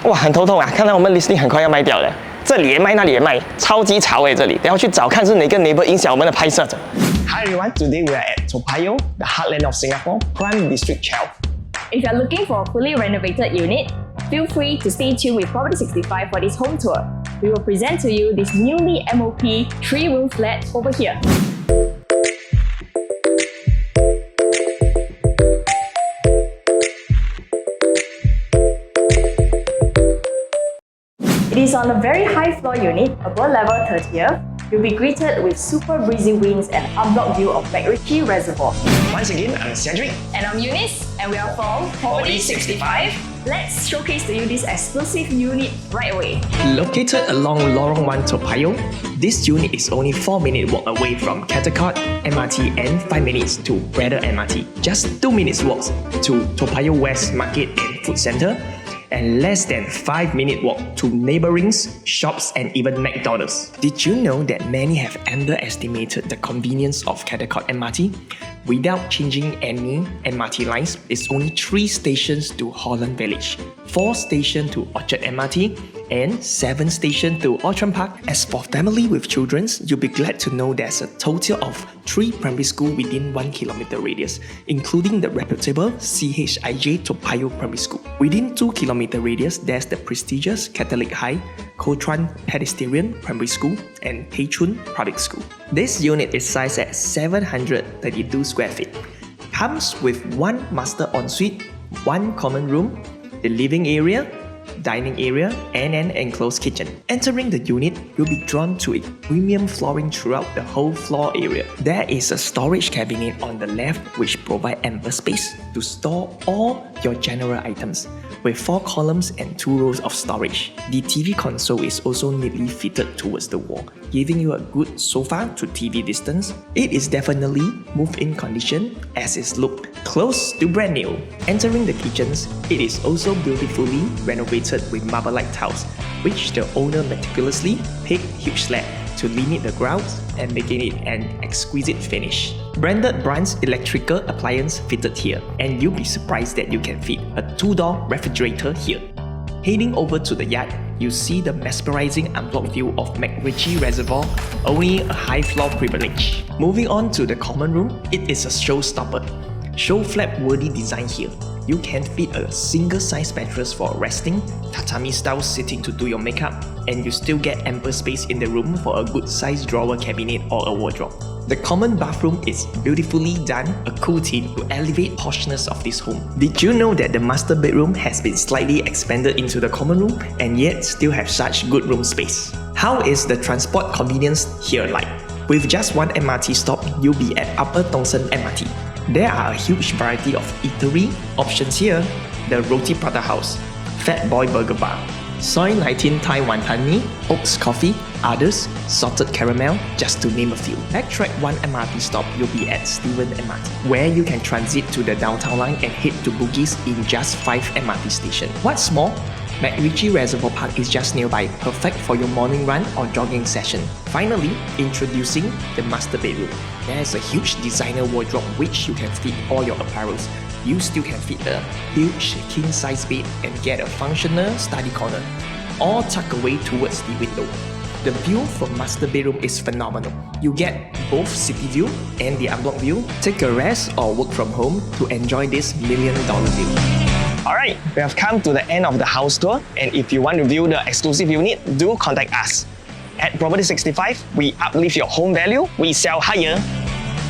哇，很头痛啊！看来我们 listing 很快要卖掉了，这里也卖，那里也卖，超级潮诶！这里，等下去找看是哪个 neighbor 影响我们的拍摄者。Hi everyone, today we are at Toa Payoh, the heartland of Singapore, Prime District 12. If you are looking for a fully renovated unit, feel free to stay tuned with Property 65 for this home tour. We will present to you this newly MOP 3-room flat over here. It is on a very high floor unit above level 30th. You'll be greeted with super breezy winds and unblocked view of MacRitchie Reservoir. Once again, I'm Cedric. And I'm Eunice, and we are from Property 65. Let's showcase to you this exclusive unit right away. Located along Lorong 1 Toa Payoh, this unit is only 4-minute walk away from Caldecott MRT and 5 minutes to Braddell MRT. Just 2 minutes walk to Toa Payoh West Market and Food Centre, and less than 5-minute walk to neighboring shops and even McDonald's. Did you know that many have underestimated the convenience of Caldecott MRT? Without changing any MRT lines, it's only 3 stations to Holland Village, 4 stations to Orchard MRT, and 7 stations to Orchard Park. As for family with children, you'll be glad to know there's a total of 3 primary schools within 1 kilometer radius, including the reputable CHIJ Toa Payoh Primary School. Within 2 kilometer radius, there's the prestigious Catholic High, Kuan Pedestrian Primary School, and Pei Chun Public School. This unit is sized at 732 square feet. Comes with 1 master ensuite, 1 common room, the living area, dining area, and an enclosed kitchen. Entering the unit, you'll be drawn to a premium flooring throughout the whole floor area. There is a storage cabinet on the left which provides ample space to store all your general items, with 4 columns and 2 rows of storage. The TV console is also neatly fitted towards the wall, giving you a good sofa to TV distance. It is definitely move-in condition as it's looked close to brand new. Entering the kitchens, it is also beautifully renovated with marble-like tiles, which the owner meticulously picked huge slab to limit the grouts and making it an exquisite finish. Branded brands electrical appliance fitted here, and you'll be surprised that you can fit a 2-door refrigerator here. Heading over to the yard, you see the mesmerizing unblocked view of MacRitchie Reservoir, only a high floor privilege. Moving on to the common room, it is a showstopper. Show flap worthy design here. You can fit a single-size mattress for resting, tatami-style sitting to do your makeup, and you still get ample space in the room for a good-sized drawer cabinet or a wardrobe. The common bathroom is beautifully done, a cool theme to elevate poshness of this home. Did you know that the master bedroom has been slightly expanded into the common room and yet still have such good room space? How is the transport convenience here like? With just 1 MRT stop, you'll be at Upper Thomson MRT. There are a huge variety of eatery options here. The Roti Prata House, Fat Boy Burger Bar, Soy 19 Thai Wanton Mee, Oaks Coffee, others, Salted Caramel, just to name a few. Backtrack 1 MRT stop, you'll be at Stephen MRT, where you can transit to the downtown line and head to Bugis in just 5 MRT stations. What's more, MacRitchie Reservoir Park is just nearby, perfect for your morning run or jogging session. Finally, introducing the master bedroom. There is a huge designer wardrobe which you can fit all your apparels. You still can fit a huge king-size bed and get a functional study corner, all tucked away towards the window. The view from master bedroom is phenomenal. You get both city view and the unblocked view. Take a rest or work from home to enjoy this $1 million view. Alright, we have come to the end of the house tour, and if you want to view the exclusive unit, do contact us. At Property 65, we uplift your home value, we sell higher.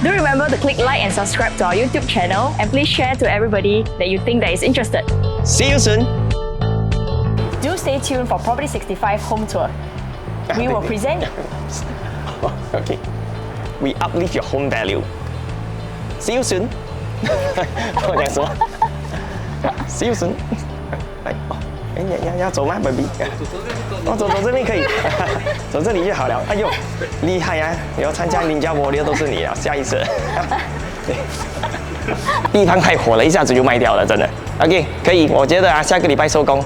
Do remember to click like and subscribe to our YouTube channel, and please share to everybody that you think that is interested. See you soon! Do stay tuned for Property 65 home tour. We will present... Okay. We uplift your home value. See you soon! 我讲什么 See you soon. 要走吗 ，baby？ 走这边可以，走这里就好了。哎呦，厉害啊！以后参加邻家蜗牛都是你啊，下一次。地方太火了，一下子就卖掉了，真的。OK， 可以，我觉得啊，下个礼拜收工。